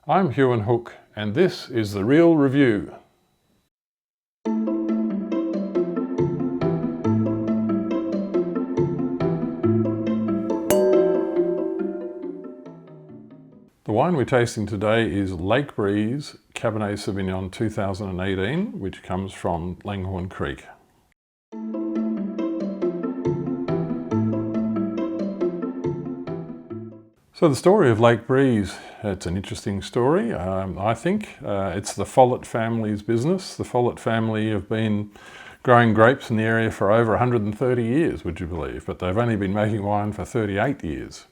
I'm Huon Hooke, and this is The Real Review. The wine we're tasting today is Lake Breeze Cabernet Sauvignon 2018, which comes from Langhorne Creek. So the story of Lake Breeze, it's an interesting story, I think. It's the Follett family's business. The Follett family have been growing grapes in the area for over 130 years, would you believe? But they've only been making wine for 38 years.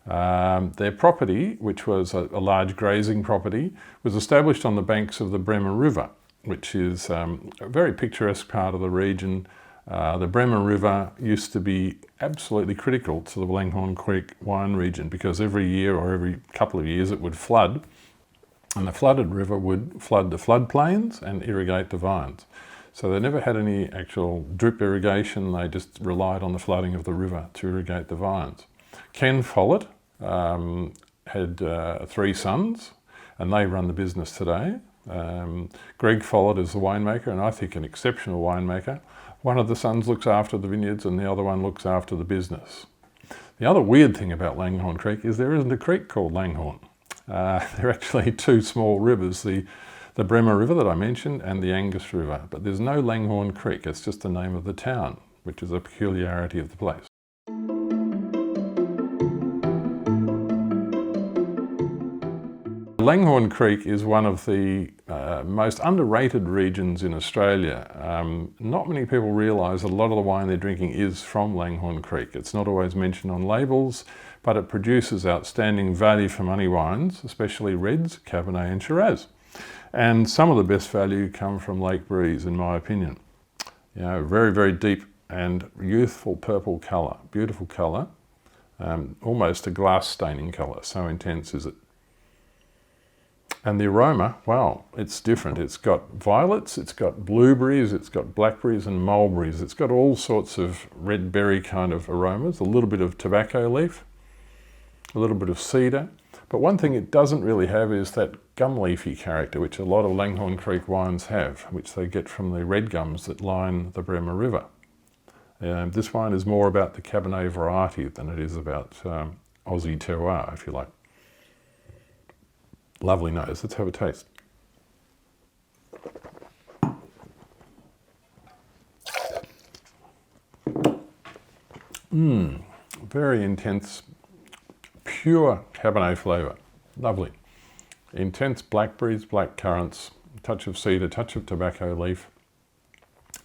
Their property, which was a large grazing property, was established on the banks of the Bremer River, which is a very picturesque part of the region. The Bremer River used to be absolutely critical to the Langhorne Creek wine region because every year or every couple of years it would flood, and the flooded river would flood the floodplains and irrigate the vines. So they never had any actual drip irrigation, they just relied on the flooding of the river to irrigate the vines. Ken Follett had 3 sons, and they run the business today. Greg Follett is the winemaker, and I think an exceptional winemaker. One of the sons looks after the vineyards and the other one looks after the business. The other weird thing about Langhorne Creek is there isn't a creek called Langhorne. There are actually 2 small rivers, the Bremer River that I mentioned and the Angus River, but there's no Langhorne Creek, it's just the name of the town, which is a peculiarity of the place. Langhorne Creek is one of the most underrated regions in Australia. Not many people realise that a lot of the wine they're drinking is from Langhorne Creek. It's not always mentioned on labels, but it produces outstanding value for money wines, especially reds, Cabernet and Shiraz. And some of the best value come from Lake Breeze, in my opinion. You know, very, very deep and youthful purple colour, beautiful colour, almost a glass staining colour, so intense is it. And the aroma, wow, it's different. It's got violets, it's got blueberries, it's got blackberries and mulberries. It's got all sorts of red berry kind of aromas, a little bit of tobacco leaf, a little bit of cedar. But one thing it doesn't really have is that gum leafy character, which a lot of Langhorne Creek wines have, which they get from the red gums that line the Bremer River. This wine is more about the Cabernet variety than it is about Aussie terroir, if you like. Lovely nose. Let's have a taste. Very intense, pure Cabernet flavour. Lovely. Intense blackberries, black currants, touch of cedar, touch of tobacco leaf.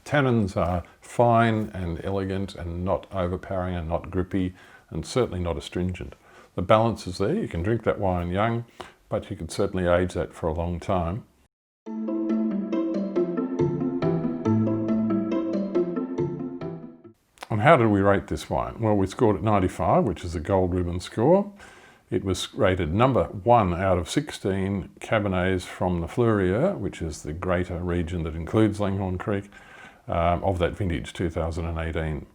Tannins are fine and elegant and not overpowering and not grippy and certainly not astringent. The balance is there. You can drink that wine young, but you could certainly age that for a long time. And how did we rate this wine? Well, we scored it 95, which is a gold ribbon score. It was rated number 1 out of 16 Cabernets from the Fleurier, which is the greater region that includes Langhorne Creek, of that vintage 2018.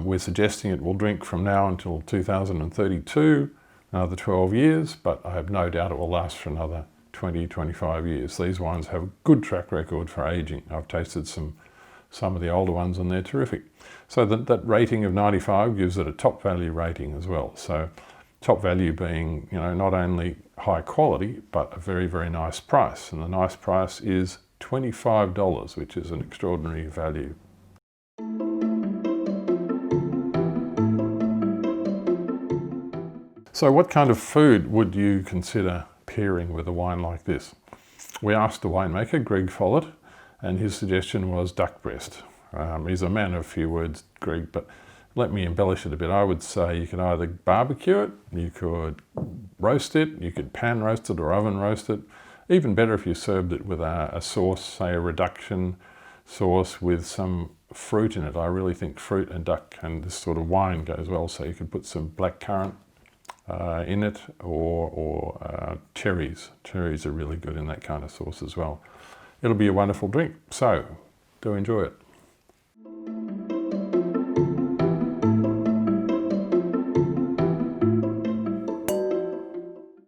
We're suggesting it will drink from now until 2032, another 12 years, but I have no doubt it will last for another 20, 25 years. These wines have a good track record for aging. I've tasted some of the older ones and they're terrific. So that rating of 95 gives it a top value rating as well. So top value being, you know, not only high quality, but a very, very nice price. And the nice price is $25, which is an extraordinary value. So what kind of food would you consider pairing with a wine like this? We asked the winemaker, Greg Follett, and his suggestion was duck breast. He's a man of few words, Greg, but let me embellish it a bit. I would say you could either barbecue it, you could roast it, you could pan roast it or oven roast it. Even better if you served it with a sauce, say a reduction sauce with some fruit in it. I really think fruit and duck and this sort of wine goes well. So you could put some blackcurrant in it or cherries. Cherries are really good in that kind of sauce as well. It'll be a wonderful drink. So do enjoy it.